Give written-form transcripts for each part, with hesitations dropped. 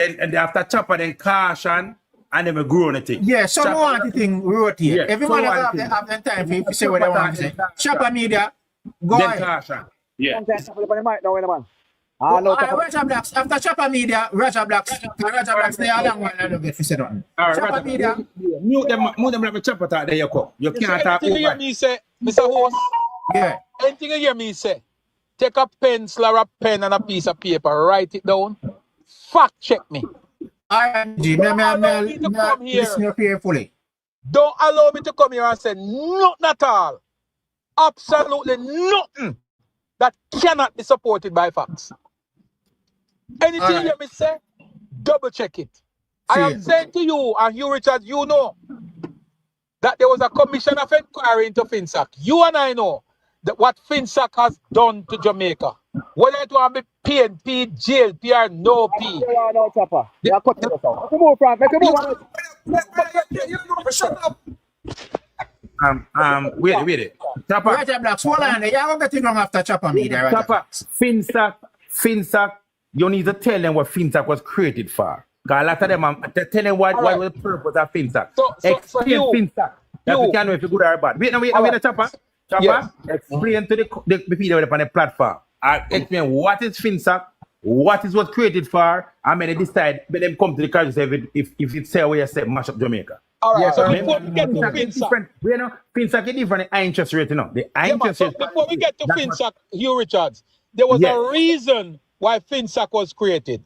and after chopper, then caution, and then we grow on the thing. Yeah, some want the thing rotate. Yeah, Everyone so have the time to say what they want to say. Chopper media, go Then ahead. caution. Yeah. Raja Blacks, after Chopper media, Raja Blacks, they are long while I don't get to say nothing. All right, Chopper Raja, media. mute them like a chopper talk there you come. You can't talk Anything you hear over. me say, Mr. Host, Yeah. anything you hear me say, take a pencil or a pen and a piece of paper, write it down, fact check me. RNG, me listen you carefully. Don't allow me to come here and say nothing at all. Absolutely nothing that cannot be supported by facts. Anything you hear me say, double check it. I am saying to you, and you, Richard, you know that there was a commission of inquiry into FINAC. You and I know that what FINAC has done to Jamaica. Whether it will be PNP, JLP, or no P. No, Chopper. They are cutting us out. Make a move, Frank. Make a move. Shut up. Wait. Chopper. Raja Blacks, hold on. You have getting wrong after Chopper media, Raja. Chopper. FINAC, you need to tell them what FINAC was created for. Because a lot of them they're telling what was the purpose of FINAC. Explain FINAC. That we can know if you're good or bad. Wait, Chopper. Chopper, explain to the people on the platform. Explain what is FINAC, what is what created for, and then they decide, but them come to the college if it's say where you say mash up Jamaica. All right, Yeah, so remember, before we get to FINAC, You know, FINAC is different high interest rate, you know. The high interest rate. before we get to FINAC, Hugh Richards, there was a reason why FINAC was created.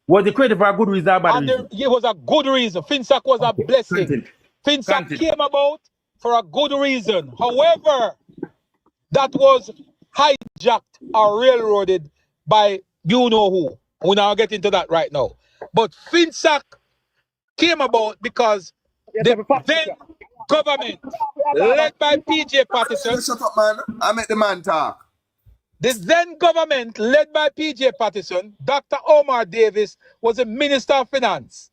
Was it created for a good reason or bad reason? It was a good reason. FINAC was a blessing. FINAC came about for a good reason. However, that was hijacked or railroaded by you know who. We're not get into that right now. But FINAC came about because the then government, led by PJ Patterson, Shut up, man. I make the man talk. the then government, led by PJ Patterson, Dr. Omar Davis was a Minister of Finance.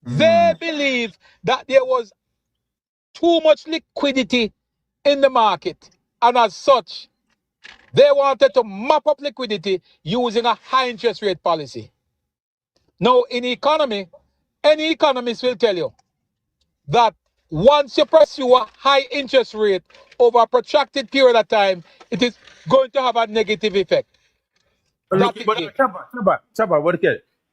They believed that there was too much liquidity in the market. And as such, they wanted to mop up liquidity using a high interest rate policy. Now, in economy, any economist will tell you that once you pursue a high interest rate over a protracted period of time, it is going to have a negative effect. Chopper, what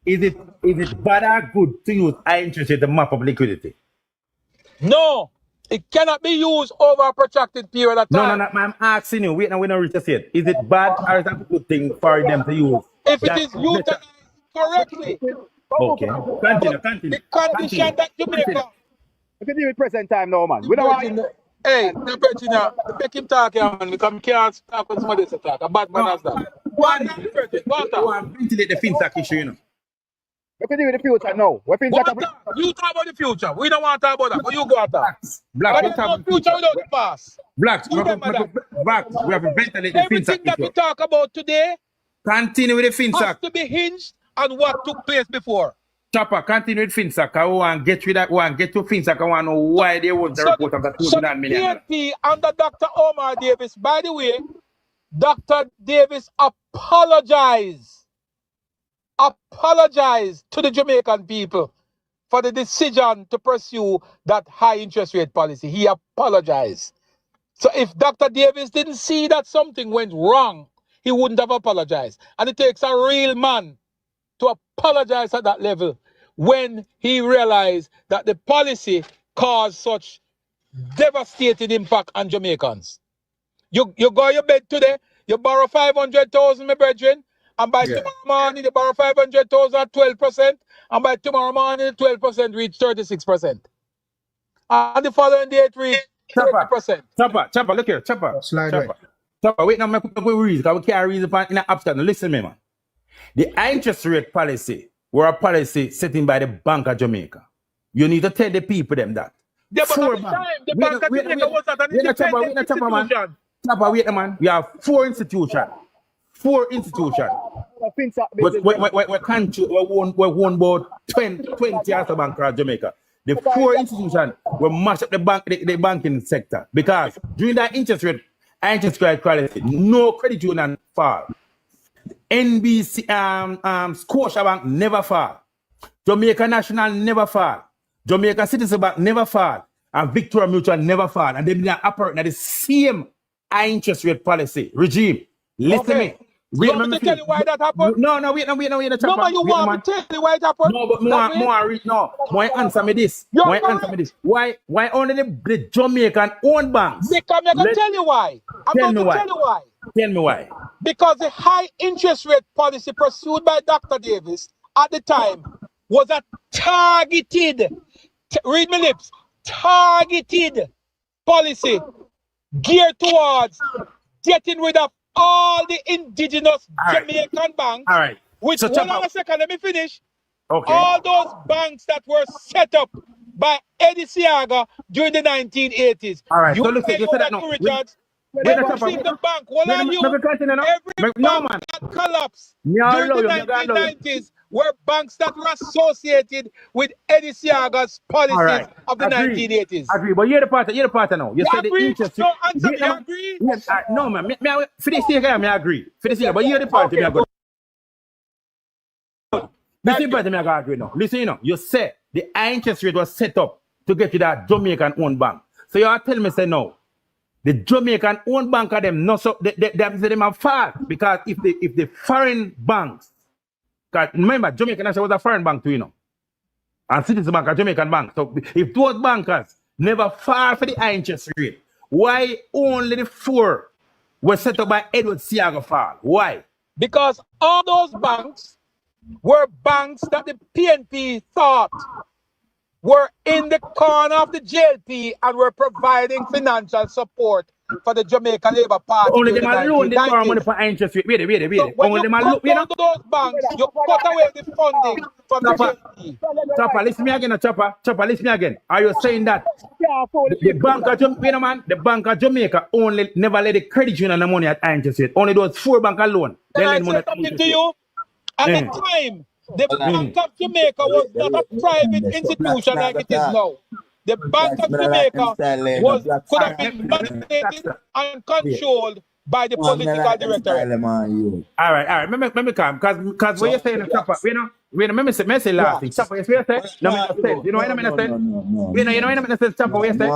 is it bad or good to use high interest rate to map up liquidity? No, it cannot be used over a protracted period of time. No, I'm asking you. Wait, now we don't reach the it. Is it bad or is it a good thing for them to use? If it is utilized correctly. Okay. Continue. The condition that Jamaica. We can deal with present time now, man. We don't want. Hey, the Virginia, make him talk, yeah, man, because we can't talk when somebody else talk. A bad man has that. Go on, ventilate the FINAC issue, you know. We can deal with the future now. We You talk about the future. We don't want to talk about that, but you go and talk. Blacks, There's no future without the past. Blacks, we Remember have to ventilate the Everything FINAC that we issue. talk about today Continue with the has FINAC. to be hinged on what took place before. Chopper, continue with FINAC. I want to get with that one. Get to FINAC. I want to know why they want the report of the 200 million. PNP under Dr. Omar Davis, by the way, Dr. Davis apologized to the Jamaican people for the decision to pursue that high interest rate policy. He apologized. So if Dr. Davis didn't see that something went wrong, he wouldn't have apologized. And it takes a real man to apologize at that level when he realized that the policy caused such devastating impact on Jamaicans. You go your bed today, you borrow 500,000, my brethren, and by tomorrow morning you borrow 500,000 at 12%, and by tomorrow morning 12% reach 36%. And the following day it reach 30%. Chopper, look here, Chopper. Chopper, wait, now me put a reason, because we can't reason in the abstract. Now listen to me, man. The high interest rate policy were a policy set in by the Bank of Jamaica. You need to tell the people them that. Yeah, but at the time, the Bank of Jamaica was at an independent institution. Chopper, wait, man. We have four institutions. Four institutions. We're country, we're one about 20 years of Bank of Jamaica. The four institutions will mash up the banking sector because during that interest rate policy, no credit union fall. NBC, Scotiabank never fall. Jamaica National never fall. Jamaica Citizen Bank never fall. And Victoria Mutual never fall. And they been operating at the same high interest rate policy regime. Listen to me. You want me to tell you why that happened? No, wait, No, but you want me to tell you why it happened? No, but more answer me this. Answer me this. Why only the Jamaican owned banks? Because I'm going to tell you why. Tell me why. Because the high interest rate policy pursued by Dr. Davis at the time was a targeted, read my lips, targeted policy geared towards getting rid of all the indigenous Jamaican banks. All right. Which, so hold on a second, let me finish. Okay. All those banks that were set up by Eddie Siaga during the 1980s. All right. You So look, you said that no. Richards, Every single bank, what are you? Every bank that collapsed during the 1990s were banks that were associated with Eddie Siaga's policies of the 1980s. Agree, but you're the part now. You said the interest. No, answer me, you agree? Yes, no, man. For this thing, I agree. For this thing, but you're the party, me agree. Listen, party, me agree now. Listen, you said the high interest rate was set up to get to that Jamaican-owned bank. So you are telling me, say no. The Jamaican owned bank of them, no, so them are fault because if the foreign banks, because remember Jamaica National was a foreign bank too, and Citizen Bank a Jamaican bank. So if those bankers never fall for the high interest rate, why only the 4 were set up by Edward Siaga fall? Why? Because all those banks were banks that the PNP thought were in the corner of the JLP and were providing financial support for the Jamaica Labour Party. Only them alone they borrow money for interest rate. Wait. So when you cut down those banks, you cut away the funding from the JLP. Chopper, listen me again, Chopper, listen me again. Are you saying that the Bank of Jamaica, the Bank of Jamaica only never let the credit union the money at interest rate? Only those 4 banks alone. Can I say something to you? At the time, the Bank of Jamaica was not a private institution like it is now. The Bank of Jamaica could have been manipulated and controlled by the political directorate. All right. Let me come. Because what you're saying, Chopper, let me say last thing. Chopper, you say? No, you know what I mean? You know what I mean? Chopper, what you say?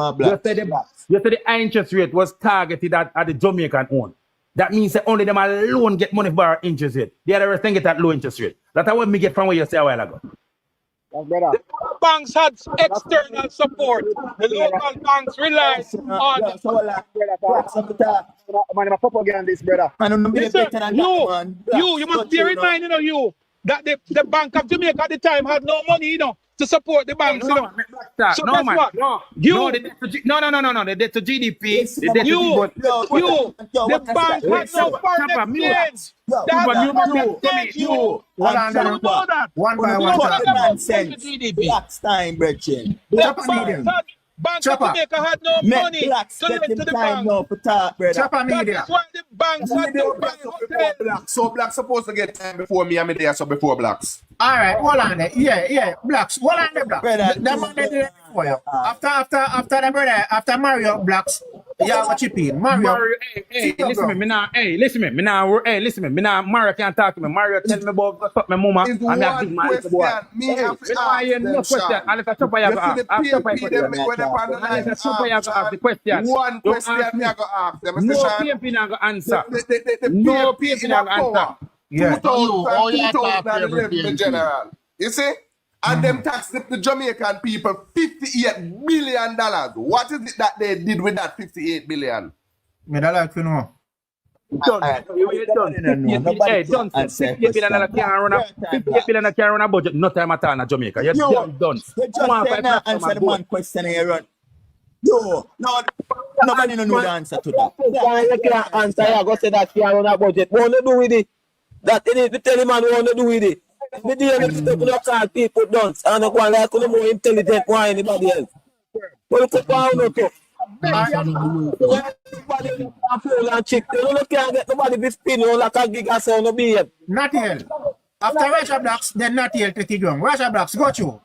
You said the high interest rate was targeted at the Jamaican own. That means that only them alone get money for our interest rate. The other rest get that low interest rate. That's what me get from what you say a while ago. The banks had external support. The local banks relied on. You must be reminding of you that the Bank of Jamaica at the time had no money, to support the banks. So that's what. No, the debt to GDP. The bank had no foreign exchange. You know that. One by one. Blacks time, brethren. Bank of Jamaica had no money to lend to the bank. Chopper media. That's why the banks had no money. So blacks supposed to get time before me and me there, so before blacks. All right, hold on there. Yeah, blacks. Hold on there, blacks. The man they did it for you. After the brother, after Mario blacks, you have a chip in. Mario, listen me now, Mario can't talk to me. Mario tell me about my mama. Is one question. Me have to ask them, One question me I go ask them. No PMP not go answer. No PMP not go answer. yeah. 2011 general. You see? And them tax the Jamaican people $58 billion. What is it that they did with that 58 billion? Me don't like to know. Done. Done. 58 billion can't run a budget. No time at all in Jamaica. You're done. Answer the one question here. No, nobody know the answer to that. You can't answer. You go say that can't run a budget. What to do with it? That you need to tell him what to do with it. The day you call people dunce and you go like you more intelligent than anybody else. But you put down to everybody fool and chick. You can't get nobody to spin you like a gig and sound no behave. Not here. After Russia Blacks, then not here to take on. Russia Blacks, got you.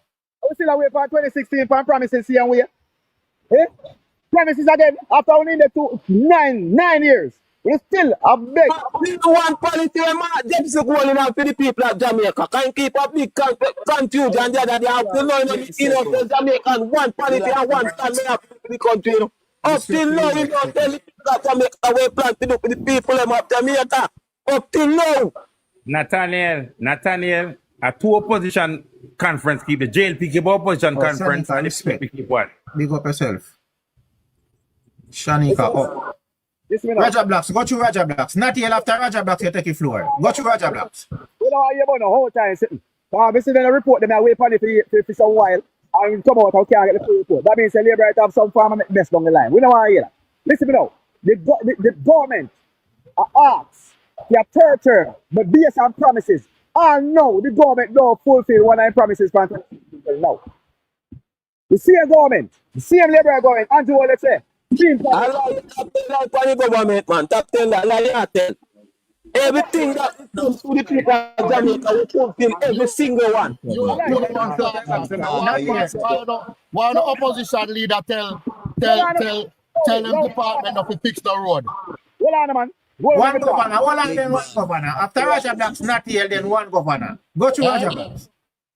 We still away for 2016 for promises here and we. Promises again after only the 9 years. It's still a big. One policy, man, James is going out for the people of Jamaica. Can't keep a big confusion. The other day, have to know the Jamaican one policy and one plan we have for the country. You know. Up till now, you don't tell the people of Jamaica we plan to do for the people of Jamaica. Up till now. Nathaniel, a two opposition conference keep the JLP keep opposition conference Shanika, and the respect. PPP keep what? Big up yourself. Shanika, up. Listen me now. Raja Blacks, go to Raja Blacks. Not here after Raja Blacks, you take the floor. Go to Raja Blacks. We don't hear about the whole time sitting. We see them report them and wait for it for some while and come out and can't get the full report. That means the Labour right have some farm and make mess down the line. We don't want to hear that. Listen me now. The government are asked their third term, but based on promises. And no, the government don't fulfill one of the promises for now. The same government, the same Labour government, until what they say. I like top 10 for the government, man. Top 10, like 10. Everything that comes to the people of Jamaica, we fulfill every single one. Why the opposition leader tell them department of to fix the road? Hold on, man. One governor, all of them one governor. After Raja Blacks not here, then one governor. Go to Raja Blacks.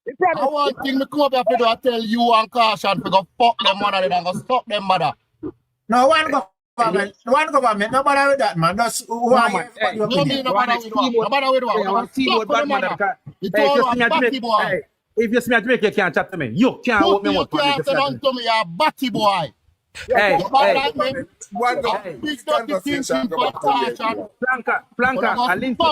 I want thing to come up here to do, I tell you and Caution to go fuck them mother and go stop them mother. No, one government, no bother with that, man. That's who I am. No me no bother with what. Stop them mother. If you see me at Jamaica, you can't chat to me. You can't hold me one. You can't turn to me, you're a batty boy. Hey, One government. Big dirty things for Caution. Planka, I link to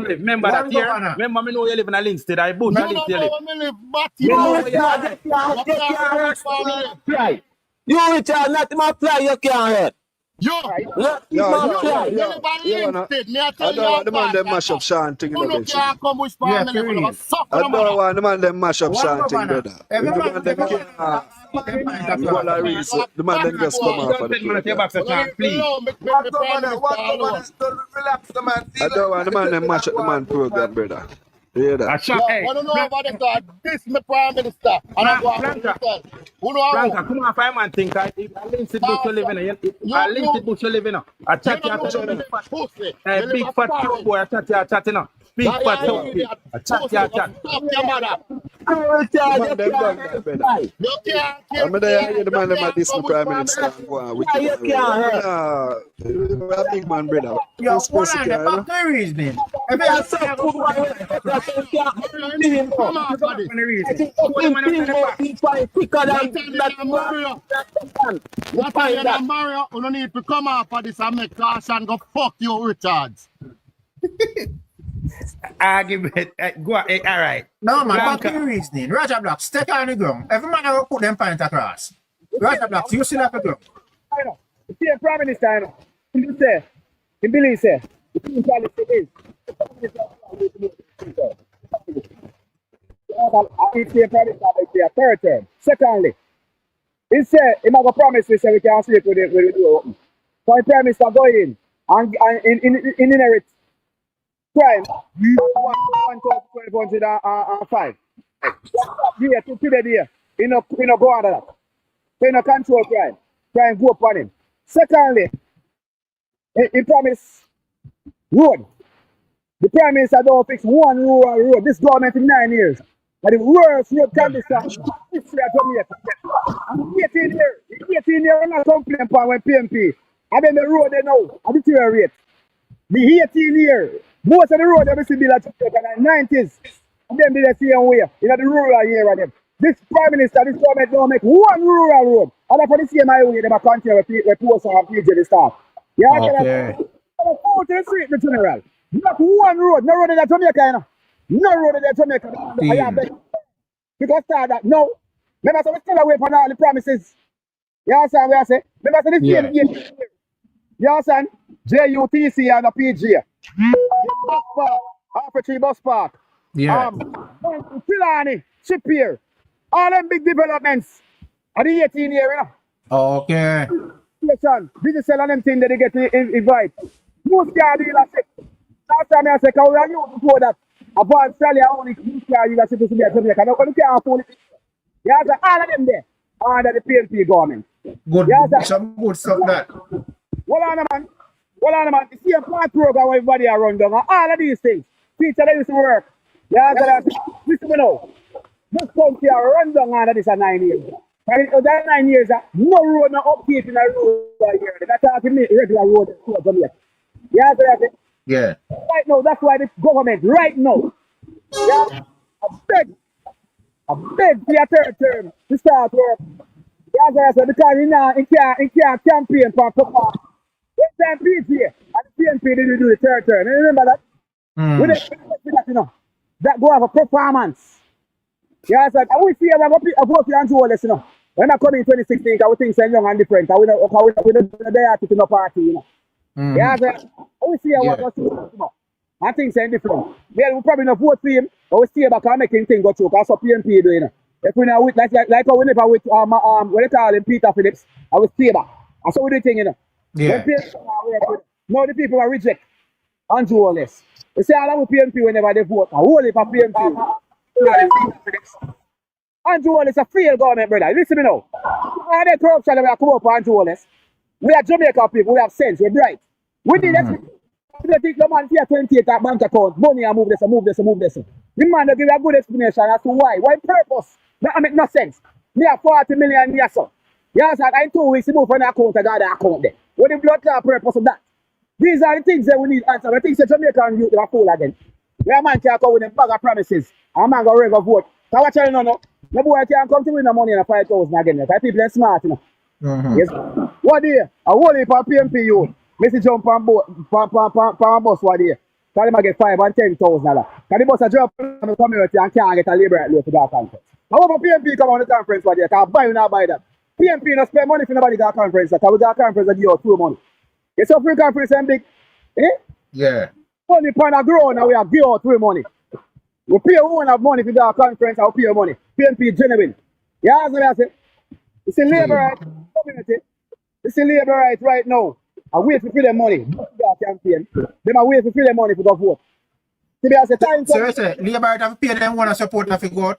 remember that here? Remember me know you live in a Linstead, I bush a Linstead. You Richard, not my fly, you can't hurt. Yo, I don't want the man them mash up Sean thing, you know. I don't want the man them mash up Sean thing, brother. The man them can't. The man them just come out for the I don't want the man them mash up the man program, brother. You hear that? I don't know about the God. This is my prime minister. And I go Franca, come on, five man think I linked it bush you live in. I linked it bush you live in. I chat big fat boy, I chat in. Big fat I chat. You can't. I'm there, the man them at this prime minister. A big man, brother. Yo, hold on, the back no reasoning. If you have some Mario, you don't need to come up for this and make Caution go fuck you, Richards. Argument. Go all right. no man, back no reasoning. Raja Blacks, take on the ground. Every man will put them pint across. Raja Blacks, you still have the ground. I know. The same prime minister, I know. He believes, the same policy is. I say prime minister make a third term. Secondly, he said he might go promise we say we can sleep with the door open. So the prime minister go in and inherit crime 1,205. Yeah, to the day. He no go under that. So he no control crime. Crime go upon him. Secondly, he promised road. The prime minister don't fix one rural road. This government in 9 years. And the worst road condition in history of Jamaica. And 18 years, I'm not complaining upon when PMP. And then the road they know, I deteriorate. The 18 years, most of the road they see built in the 90s. And then they see them way in the rural area of them. This prime minister, this government don't make one rural road. And for the same highway, they might continue with post and PJ the staff. Yeah, okay. Go to the street, the general. Not one road, no road in Jamaica, you know. No road in Jamaica. Because that, no. Remember, so we still away from all the promises. You understand what I say? Remember, so this year, you understand? JUTC and the PG. Bus park, Alpha Tree Bus Park. Yeah. Filani, Ship here. All them big developments. Are the 18 year, you know. Okay. Listen, business sell on them things that they get invite. Most car dealership. Last time I said, we are used before that. About Australia only car dealership to be at Jamaica. No, you can't afford it. You have all of them there. under the PNP government. Good, Yes, some good stuff that. Hold on, man. Hold on, man. You see a part program where everybody are run down. And all of these things. Teacher, they used to work. Yeah, listen me now. This country are run down under this 9 years. And that 9 years, no road, no upkeep in a road here. That's how you make regular road to Jamaica. Yeah, Yeah. right now, that's why the government, right now, yeah, I beg for your third term to start work. Yeah, because he can't campaign for papa. This time PNP and the PNP didn't do the third term. You remember that? We didn't, you know, that go have a performance. Yeah, so I will see a vote for Andrew Wallace, you know. When I come in 2016, I would think so young and different. I would there to no party, you know. Yeah, so I will see a vote, you know. I think so different. Yeah, we probably not vote for him, but we stay back and make him think go through. Because PNP doing, you know. If we now with like how we never with what they call him Peter Phillips, I will stay back. That's what we do thing, you know. Yeah. Now the people are reject Andrew Wallace. They say all of PNP whenever they vote. I hold it for PNP. Andrew Wallace is a failed government, brother. Listen to me now. All the corruption that we have come up for Andrew Wallace. We are Jamaica people, we have sense, we're bright. We need that. They think the man here 28 at bank account, money and move this. The man will give you a good explanation as to why. Why purpose? That make no sense. Me have 40 million yes, sir. Yes, sir. In 2 weeks, you move from the account to the account there. What the blood clot purpose of that? These are the things that we need answer. I think the Jamaican youth are fool again. Where man can come with a bag of promises. And man go regular vote. So what you know? No boy can come to win the money in a 5,000 again. Because people are smart, you know. Yes. What day? A whole heap of PNP youth. Messi jump on boat, on bus one day. Tell him I get 5 and 10,000 dollars. Because the bus a drop in the community and can't get a labor at low for that conference. However, PNP come on the conference one day. Because buy or not buy that. PNP not spend money for nobody got conference. Because we got conference that give out 2 money. You see free conference and big? Eh? Yeah. Money upon a ground and we have give out 3 money. We pay one of money for that conference and we pay money. PNP genuine. Yeah, that's what I say. You see labor right community. You see labor right now. I wait for them money. That campaign. Them are wait for them money for the vote. See, I say time. So you say labor right have pay them one support of the God.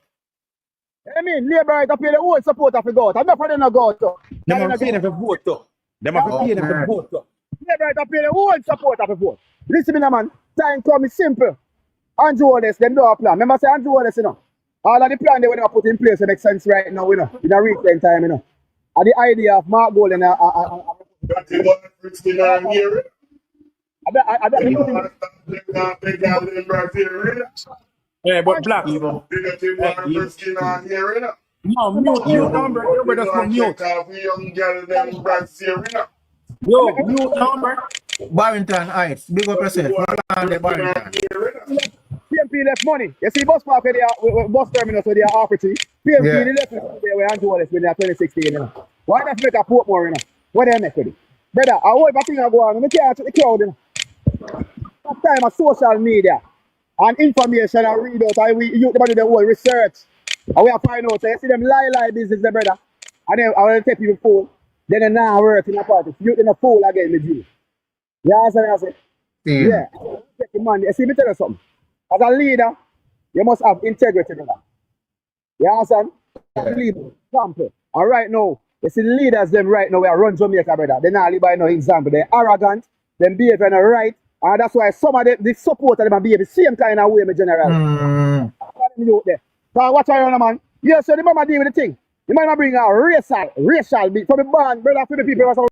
I mean, labor right have pay the whole support of the God. I'm not for them to go to. Them are paying for vote though. Them are paying for vote though. Labor right have pay the whole support of the vote. Listen to me, man. Time come is simple. Andrew Wallace, them do a plan. Remember, say Andrew Wallace, you know. All of the plan they want to put in place makes sense right now, you know. In a recent time, you know. And the idea of Mark Gold and yeah, but black. No, mute number. Everybody just go mute. Yo, mute number. Barrington Heights. Big up yourself. Hold on the Barrington. PNP left money. You see bus park where they are, bus terminals where they are offered to you. PNP left money there where Andrew Wallace when they are 2016, you know. Why not make a port more, you know? What they make with it? Brother, I hope I think I go on. I can't check the crowd, you know. That time of social media and information I read out, I do the whole research. And we have find out, so you see them lie business there, brother. And then I want to take people fool. Then they now work in a party. You in a fool again, the Jew. You understand what I say? Yeah. Take the money. You see me tell you something. As a leader, you must have integrity, brother. You understand? Leader, example. And right now, you see the leaders them right now, we are run Jamaica, brother. They're not live by no example. They're arrogant, them behave in a right. And that's why some of the support of them behave the same kind of way, my general. So watch out, man. Yeah, so the mama deal with the thing. The mama bring out racial, from the band, brother, for the people.